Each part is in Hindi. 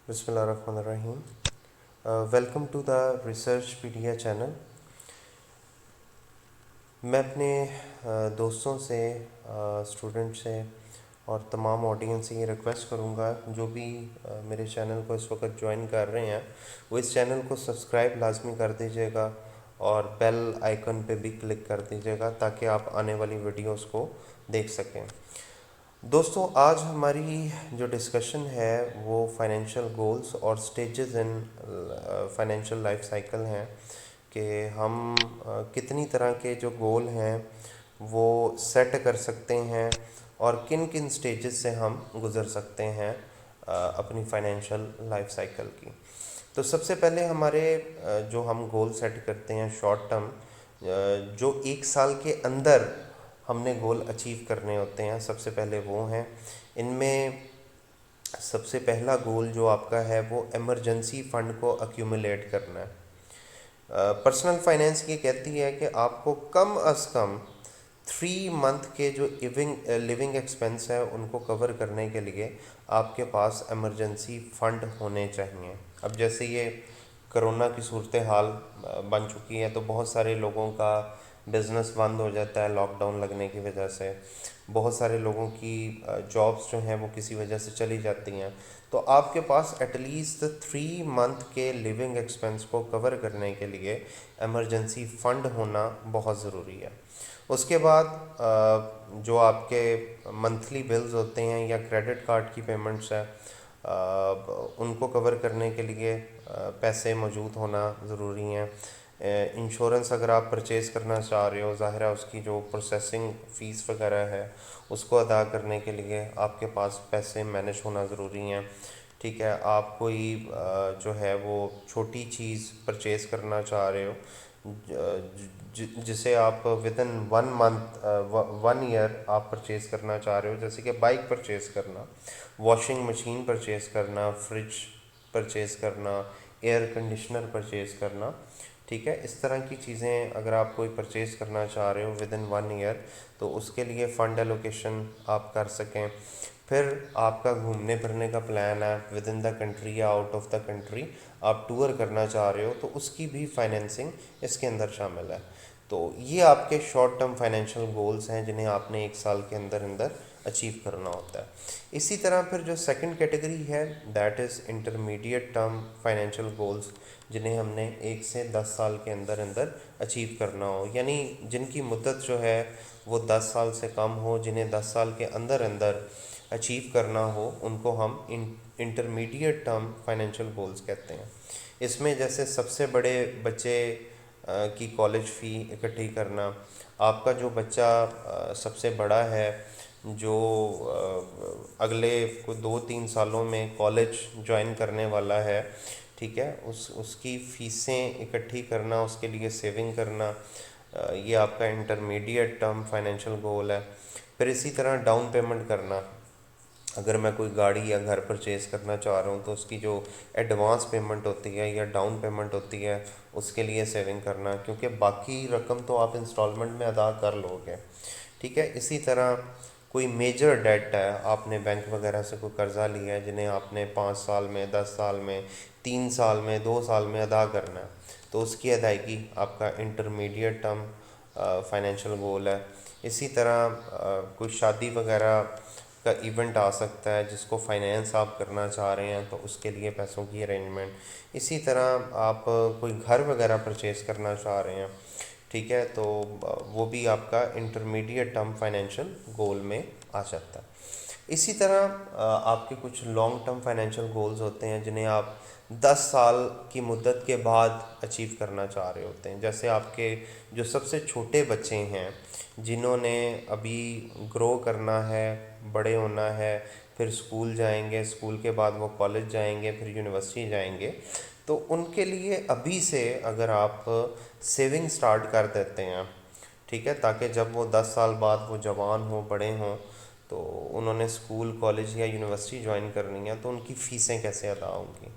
बिस्मिल्लाहिर्रहमानिर्रहीम। Welcome to the research pedia channel. मैं अपने दोस्तों से, स्टूडेंट से और तमाम ऑडियंस से ये रिक्वेस्ट करूँगा जो भी मेरे चैनल को इस वक्त ज्वाइन कर रहे हैं वो इस चैनल को सब्सक्राइब लाजमी कर दीजिएगा और बेल आइकन पे भी क्लिक कर दीजिएगा ताकि आप आने वाली वीडियोस को देख सकें। दोस्तों, आज हमारी जो डिस्कशन है वो फाइनेंशियल गोल्स और stages in financial life cycle हैं कि हम कितनी तरह के जो गोल हैं वो सेट कर सकते हैं और किन किन स्टेजेस से हम गुज़र सकते हैं अपनी फाइनेंशियल लाइफ साइकिल की। तो सबसे पहले हमारे जो हम गोल सेट करते हैं शॉर्ट टर्म, जो एक साल के अंदर हमने गोल अचीव करने होते हैं, सबसे पहले वो हैं। इनमें सबसे पहला गोल जो आपका है वो इमरजेंसी फ़ंड को अक्यूमुलेट करना है। पर्सनल फाइनेंस ये कहती है कि आपको कम अज़ कम 3 मंथ के जो लिविंग एक्सपेंस है उनको कवर करने के लिए आपके पास इमरजेंसी फ़ंड होने चाहिए। अब जैसे ये कोरोना की सूरत हाल बन चुकी है तो बहुत सारे लोगों का बिज़नेस बंद हो जाता है लॉकडाउन लगने की वजह से। बहुत सारे लोगों की जॉब्स जो हैं वो किसी वजह से चली जाती हैं। तो आपके पास एटलीस्ट 3 मंथ के लिविंग एक्सपेंस को कवर करने के लिए इमरजेंसी फ़ंड होना बहुत ज़रूरी है। उसके बाद जो आपके मंथली बिल्स होते हैं या क्रेडिट कार्ड की पेमेंट्स है, उनको कवर करने के लिए पैसे मौजूद होना ज़रूरी हैं। इंश्योरेंस अगर आप परचेज़ करना चाह रहे हो, ज़ाहिर है उसकी जो प्रोसेसिंग फ़ीस वगैरह है उसको अदा करने के लिए आपके पास पैसे मैनेज होना ज़रूरी हैं। ठीक है, आप कोई जो है वो छोटी चीज़ परचेज़ करना चाह रहे हो जिसे आप विद इन 1 मंथ 1 ईयर आप परचेज़ करना चाह रहे हो, जैसे कि बाइक परचेज़ करना, वॉशिंग मशीन परचेज़ करना, फ्रिज परचेज़ करना, एयर कंडीशनर परचेज़ करना। ठीक है, इस तरह की चीज़ें अगर आप कोई परचेज़ करना चाह रहे हो विद इन 1 ईयर तो उसके लिए फ़ंड एलोकेशन आप कर सकें। फिर आपका घूमने फिरने का प्लान है विद इन द कंट्री या आउट ऑफ द कंट्री, आप टूर करना चाह रहे हो तो उसकी भी फाइनेंसिंग इसके अंदर शामिल है। तो ये आपके शॉर्ट टर्म फाइनेंशियल गोल्स हैं जिन्हें आपने एक साल के अंदर अंदर अचीव करना होता है। इसी तरह फिर जो सेकंड कैटेगरी है that is intermediate term financial goals, जिन्हें हमने 1 से 10 साल के अंदर अंदर अचीव करना हो, यानी जिनकी मुद्दत जो है वो 10 साल से कम हो, जिन्हें 10 साल के अंदर अंदर अचीव करना हो, उनको हम इंटरमीडिएट टर्म फाइनेंशियल गोल्स कहते हैं। इसमें जैसे सबसे बड़े बच्चे की कॉलेज फ़ी इकट्ठी करना, आपका जो बच्चा सबसे बड़ा है जो अगले को 2-3 सालों में कॉलेज ज्वाइन करने वाला है, ठीक है, उसकी फ़ीसें इकट्ठी करना, उसके लिए सेविंग करना, ये आपका इंटरमीडिएट टर्म फाइनेंशियल गोल है। फिर इसी तरह डाउन पेमेंट करना, अगर मैं कोई गाड़ी या घर परचेज़ करना चाह रहा हूँ तो उसकी जो एडवांस पेमेंट होती है या डाउन पेमेंट होती है उसके लिए सेविंग करना, क्योंकि बाकी रकम तो आप इंस्टॉलमेंट में अदा कर लोगे। ठीक है, इसी तरह कोई मेजर डेट है, आपने बैंक वगैरह से कोई कर्ज़ा लिया है जिन्हें आपने 5 साल में, 10 साल में, 3 साल में, 2 साल में अदा करना है, तो उसकी अदायगी आपका इंटरमीडिएट टर्म फाइनेंशियल गोल है। इसी तरह कोई शादी वगैरह का इवेंट आ सकता है जिसको फाइनेंस आप करना चाह रहे हैं तो उसके लिए पैसों की अरेंजमेंट। इसी तरह आप कोई घर वगैरह परचेज़ करना चाह रहे हैं, ठीक है, तो वो भी आपका इंटरमीडिएट टर्म फाइनेंशियल गोल में आ सकता है। इसी तरह आपके कुछ लॉन्ग टर्म फाइनेंशियल गोल्स होते हैं जिन्हें आप 10 साल की मुद्दत के बाद अचीव करना चाह रहे होते हैं। जैसे आपके जो सबसे छोटे बच्चे हैं जिन्होंने अभी ग्रो करना है, बड़े होना है, फिर स्कूल जाएंगे, स्कूल के बाद वो कॉलेज जाएंगे, फिर यूनिवर्सिटी जाएंगे, तो उनके लिए अभी से अगर आप सेविंग स्टार्ट कर देते हैं, ठीक है, ताकि जब वो 10 साल बाद वो जवान हो, बड़े हों, तो उन्होंने स्कूल, कॉलेज या यूनिवर्सिटी ज्वाइन करनी है तो उनकी फ़ीसें कैसे अदा होंगी।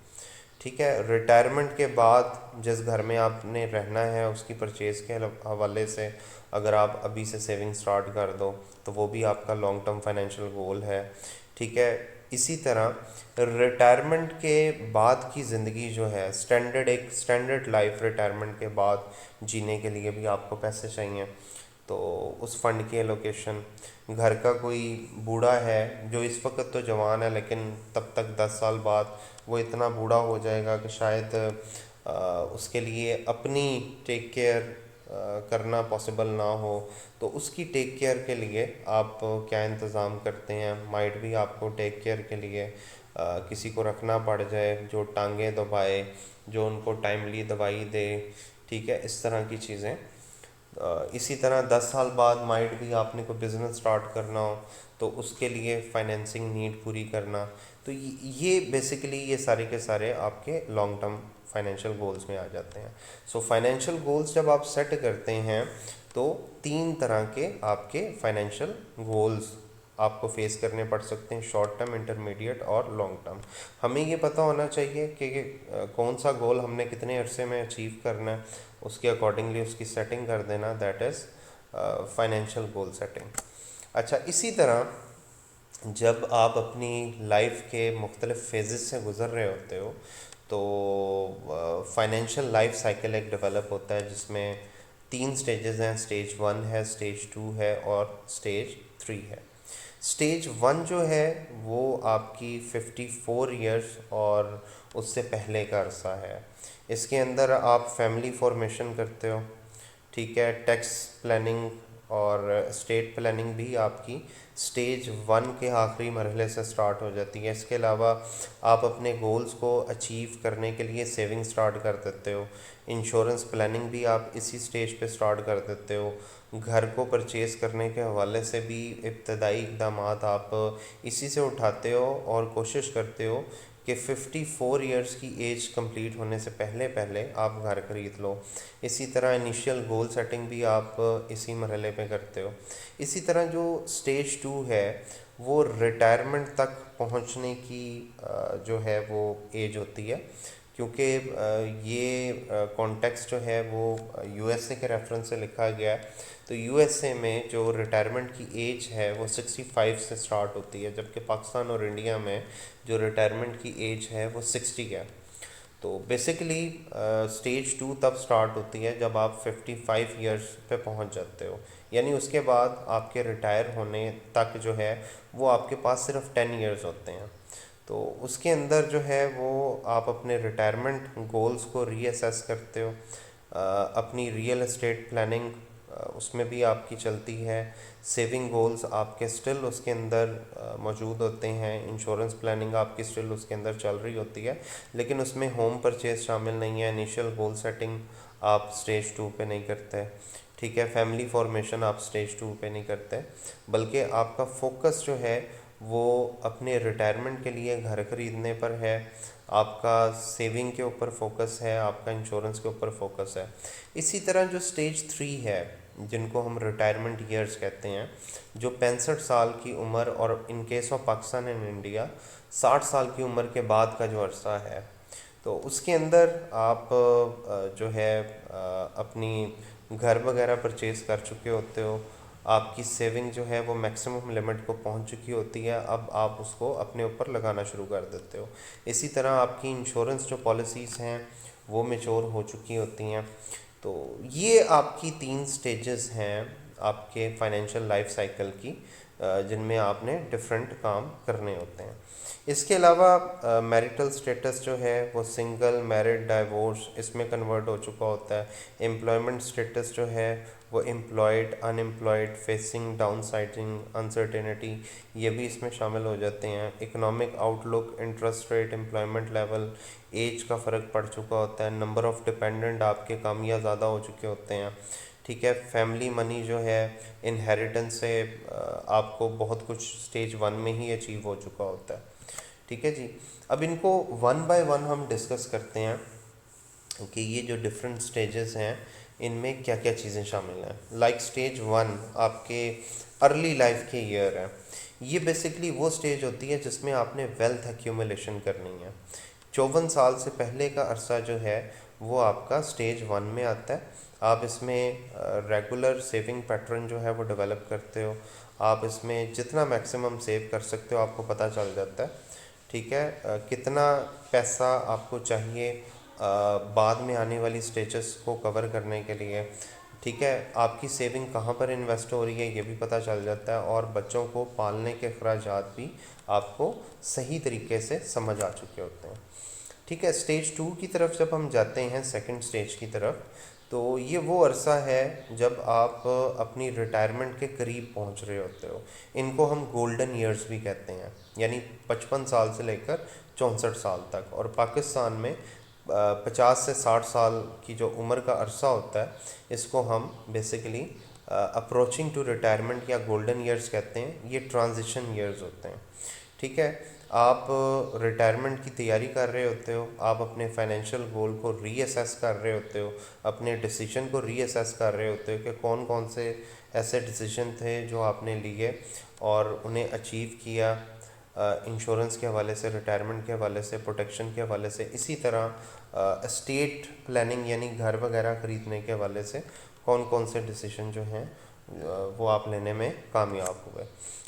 ठीक है, रिटायरमेंट के बाद जिस घर में आपने रहना है उसकी परचेज़ के हवाले से अगर आप अभी से सेविंग स्टार्ट कर दो तो वो भी आपका लॉन्ग टर्म फाइनेंशियल गोल है। ठीक है, इसी तरह रिटायरमेंट के बाद की ज़िंदगी जो है, एक स्टैंडर्ड लाइफ रिटायरमेंट के बाद जीने के लिए भी आपको पैसे चाहिए। तो उस फंड की एलोकेशन, घर का कोई बूढ़ा है जो इस वक्त तो जवान है लेकिन तब तक 10 साल बाद वो इतना बूढ़ा हो जाएगा कि शायद उसके लिए अपनी टेक केयर करना पॉसिबल ना हो, तो उसकी टेक केयर के लिए आप क्या इंतज़ाम करते हैं? माइट भी आपको टेक केयर के लिए किसी को रखना पड़ जाए जो टांगें दबाए, जो उनको टाइमली दवाई दे, ठीक है, इस तरह की चीज़ें। इसी तरह 10 साल बाद माइट भी आपने कोई बिज़नेस स्टार्ट करना हो तो उसके लिए फाइनेंसिंग नीड पूरी करना। तो ये बेसिकली ये सारे के सारे आपके लॉन्ग टर्म फाइनेंशियल गोल्स में आ जाते हैं। सो फाइनेंशियल गोल्स जब आप सेट करते हैं तो 3 तरह के आपके फाइनेंशियल गोल्स आपको फेस करने पड़ सकते हैं, शॉर्ट टर्म, इंटरमीडिएट और लॉन्ग टर्म। हमें ये पता होना चाहिए कि कौन सा गोल हमने कितने अरसे में अचीव करना है, उसके अकॉर्डिंगली उसकी सेटिंग कर देना, that is financial goal setting. अच्छा, इसी तरह जब आप अपनी लाइफ के मुख्तलिफ फेजेस से गुज़र रहे होते हो तो फाइनेंशियल लाइफ साइकिल एक डेवलप होता है जिसमें 3 स्टेजेस हैं। स्टेज 1 है, स्टेज 2 है और स्टेज 3 है। स्टेज 1 जो है वो आपकी 54 इयर्स और उससे पहले का अरसा है। इसके अंदर आप फैमिली फॉर्मेशन करते हो, ठीक है, टैक्स प्लानिंग और स्टेट प्लानिंग भी आपकी स्टेज 1 के आखिरी मरहले से स्टार्ट हो जाती है। इसके अलावा आप अपने गोल्स को अचीव करने के लिए सेविंग स्टार्ट कर देते हो। इंश्योरेंस प्लानिंग भी आप इसी स्टेज पे स्टार्ट कर देते हो। घर को परचेज़ करने के हवाले से भी इब्तदाई इक़दाम आप इसी से उठाते हो और कोशिश करते हो कि 54 इयर्स की एज कंप्लीट होने से पहले पहले आप घर खरीद लो। इसी तरह इनिशियल गोल सेटिंग भी आप इसी मरहले पे करते हो। इसी तरह जो स्टेज 2 है वो रिटायरमेंट तक पहुंचने की जो है वो एज होती है, क्योंकि ये कॉन्टेक्स्ट जो है वो यूएसए के रेफरेंस से लिखा गया है। तो यूएसए में जो रिटायरमेंट की एज है वो 65 से स्टार्ट होती है, जबकि पाकिस्तान और इंडिया में जो रिटायरमेंट की एज है वो 60 है। तो बेसिकली स्टेज 2 तब स्टार्ट होती है जब आप 55 इयर्स पे पहुंच जाते हो, यानी उसके बाद आपके रिटायर होने तक जो है वो आपके पास सिर्फ 10 इयर्स होते हैं। तो उसके अंदर जो है वो आप अपने रिटायरमेंट गोल्स को रीअसेस करते हो। अपनी रियल एस्टेट प्लानिंग उसमें भी आपकी चलती है। सेविंग गोल्स आपके स्टिल उसके अंदर मौजूद होते हैं। इंश्योरेंस प्लानिंग आपकी स्टिल उसके अंदर चल रही होती है, लेकिन उसमें होम परचेज शामिल नहीं है। इनिशियल गोल सेटिंग आप स्टेज 2 पे नहीं करते, ठीक है। फैमिली फॉर्मेशन आप स्टेज 2 पे नहीं करते, बल्कि आपका फोकस जो है वो अपने रिटायरमेंट के लिए घर खरीदने पर है, आपका सेविंग के ऊपर फोकस है, आपका इंश्योरेंस के ऊपर फोकस है। इसी तरह जो स्टेज 3 है, जिनको हम रिटायरमेंट ईयर्स कहते हैं, जो 65 साल की उम्र और in case of Pakistan and India 60 साल की उम्र के बाद का जो अरसा है, तो उसके अंदर आप जो है अपनी घर वगैरह परचेज़ कर चुके होते हो। आपकी सेविंग जो है वो मैक्सिमम लिमिट को पहुंच चुकी होती है, अब आप उसको अपने ऊपर लगाना शुरू कर देते हो। इसी तरह आपकी इंश्योरेंस जो पॉलिसीज़ हैं वो मैच्योर हो चुकी होती हैं। तो ये आपकी 3 स्टेजेस हैं आपके फाइनेंशियल लाइफ साइकिल की, जिनमें आपने डिफरेंट काम करने होते हैं। इसके अलावा मैरिटल स्टेटस जो है वो सिंगल, मैरिड, डाइवोर्स इसमें कन्वर्ट हो चुका होता है। एम्प्लॉयमेंट स्टेटस जो है वो employed, unemployed, facing downsizing, uncertainty, ये भी इसमें शामिल हो जाते हैं। Economic outlook, interest rate, employment level, age का फ़र्क पड़ चुका होता है। नंबर ऑफ़ डिपेंडेंट आपके कम या ज़्यादा हो चुके होते हैं, ठीक है। फैमिली मनी जो है इनहेरिटेंस से आपको बहुत कुछ स्टेज 1 में ही अचीव हो चुका होता है, ठीक है जी। अब इनको 1 बाय 1 हम डिस्कस करते हैं कि ये जो डिफरेंट स्टेजेस हैं इनमें क्या क्या चीज़ें शामिल हैं। लाइक स्टेज 1 आपके अर्ली लाइफ के ईयर है। ये बेसिकली वो स्टेज होती है जिसमें आपने वेल्थ एक्यूमुलेशन करनी है। 54 साल से पहले का अरसा जो है वो आपका स्टेज 1 में आता है। आप इसमें रेगुलर सेविंग पैटर्न जो है वो डेवलप करते हो। आप इसमें जितना मैक्सिमम सेव कर सकते हो आपको पता चल जाता है। ठीक है, कितना पैसा आपको चाहिए बाद में आने वाली स्टेजेस को कवर करने के लिए। ठीक है, आपकी सेविंग कहाँ पर इन्वेस्ट हो रही है ये भी पता चल जाता है, और बच्चों को पालने के अखराजात भी आपको सही तरीके से समझ आ चुके होते हैं। ठीक है, स्टेज 2 की तरफ जब हम जाते हैं, सेकंड स्टेज की तरफ, तो ये वो अरसा है जब आप अपनी रिटायरमेंट के करीब पहुंच रहे होते हो। इनको हम गोल्डन ईयर्स भी कहते हैं, यानी 55 साल से लेकर 64 साल तक। और पाकिस्तान में 50 से 60 साल की जो उम्र का अरसा होता है, इसको हम बेसिकली अप्रोचिंग टू रिटायरमेंट या गोल्डन ईयर्स कहते हैं। ये ट्रांजिशन ईयर्स होते हैं। ठीक है, आप रिटायरमेंट की तैयारी कर रहे होते हो, आप अपने फाइनेंशियल गोल को रीअसेस कर रहे होते हो, अपने डिसीजन को रीअसेस कर रहे होते हो कि कौन कौन से ऐसे डिसीजन थे जो आपने लिए और उन्हें अचीव किया, इंश्योरेंस के हवाले से, रिटायरमेंट के हवाले से, प्रोटेक्शन के हवाले से। इसी तरह एस्टेट प्लानिंग यानी घर वगैरह ख़रीदने के हवाले से कौन कौन से डिसीजन जो हैं वो आप लेने में कामयाब हुए।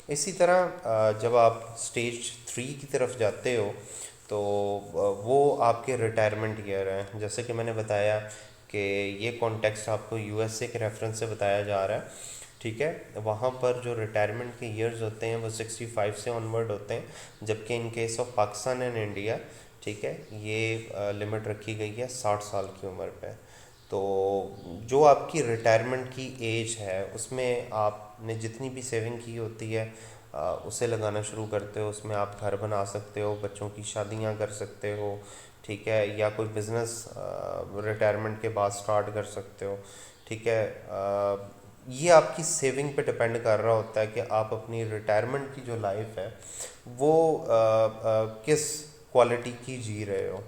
इसी तरह जब आप स्टेज 3 की तरफ जाते हो तो वो आपके रिटायरमेंट ईयर हैं। जैसे कि मैंने बताया कि ये कॉन्टेक्स्ट आपको यूएसए के रेफरेंस से बताया जा रहा है। ठीक है, वहाँ पर जो रिटायरमेंट के ईयर्स होते हैं वो 65 से ऑनवर्ड होते हैं, जबकि in case of Pakistan and India, ठीक है, ये लिमिट रखी गई है 60 साल की उम्र पे। तो जो आपकी रिटायरमेंट की एज है उसमें आपने जितनी भी सेविंग की होती है उसे लगाना शुरू करते हो। उसमें आप घर बना सकते हो, बच्चों की शादियां कर सकते हो, ठीक है, या कोई बिज़नेस रिटायरमेंट के बाद स्टार्ट कर सकते हो। ठीक है, ये आपकी सेविंग पे डिपेंड कर रहा होता है कि आप अपनी रिटायरमेंट की जो लाइफ है वो किस क्वालिटी की जी रहे हो।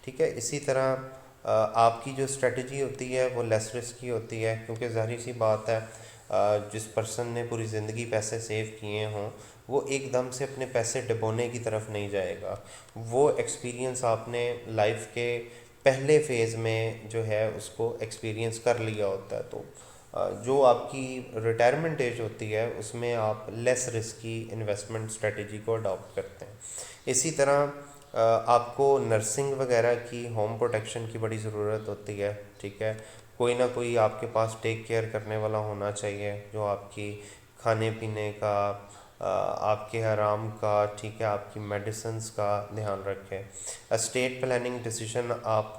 ठीक है, इसी तरह आपकी जो स्ट्रेटजी होती है वो लेस रिस्क की होती है, क्योंकि ज़ाहिर सी बात है जिस पर्सन ने पूरी ज़िंदगी पैसे सेव किए हों वो एकदम से अपने पैसे डुबोने की तरफ नहीं जाएगा। वो एक्सपीरियंस आपने लाइफ के पहले फेज़ में जो है उसको एक्सपीरियंस कर लिया होता है। तो जो आपकी रिटायरमेंट एज होती है उसमें आप लेस रिस्की इन्वेस्टमेंट स्ट्रेटजी को अडॉप्ट करते हैं। इसी तरह आपको नर्सिंग वगैरह की, होम प्रोटेक्शन की बड़ी ज़रूरत होती है। ठीक है, कोई ना कोई आपके पास टेक केयर करने वाला होना चाहिए जो आपकी खाने पीने का, आपके आराम का, ठीक है, आपकी मेडिसिन्स का ध्यान रखे। एस्टेट प्लानिंग डिसीजन आप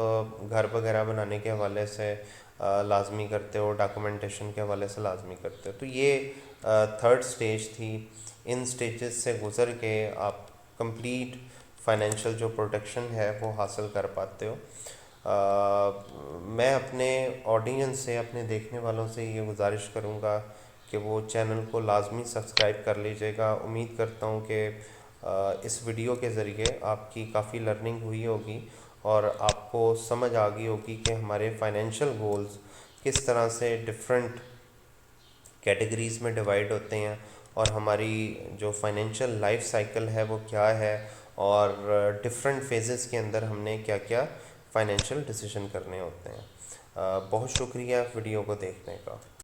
घर वगैरह बनाने के हवाले से लाजमी करते हो, डॉक्यूमेंटेशन के हवाले से लाजमी करते हो। तो ये थर्ड स्टेज थी। इन स्टेजेस से गुज़र के आप कंप्लीट फाइनेंशियल जो प्रोटेक्शन है वो हासिल कर पाते हो। मैं अपने ऑडियंस से, अपने देखने वालों से ये गुजारिश करूँगा कि वो चैनल को लाजमी सब्सक्राइब कर लीजिएगा। उम्मीद करता हूँ कि इस वीडियो के ज़रिए आपकी काफ़ी लर्निंग हुई होगी और आपको समझ आ गई होगी कि हमारे फाइनेंशियल गोल्स किस तरह से डिफरेंट कैटेगरीज़ में डिवाइड होते हैं और हमारी जो फाइनेंशियल लाइफ साइकिल है वो क्या है, और डिफरेंट फेजेस के अंदर हमने क्या क्या फाइनेंशियल डिसीजन करने होते हैं। बहुत शुक्रिया वीडियो को देखने का।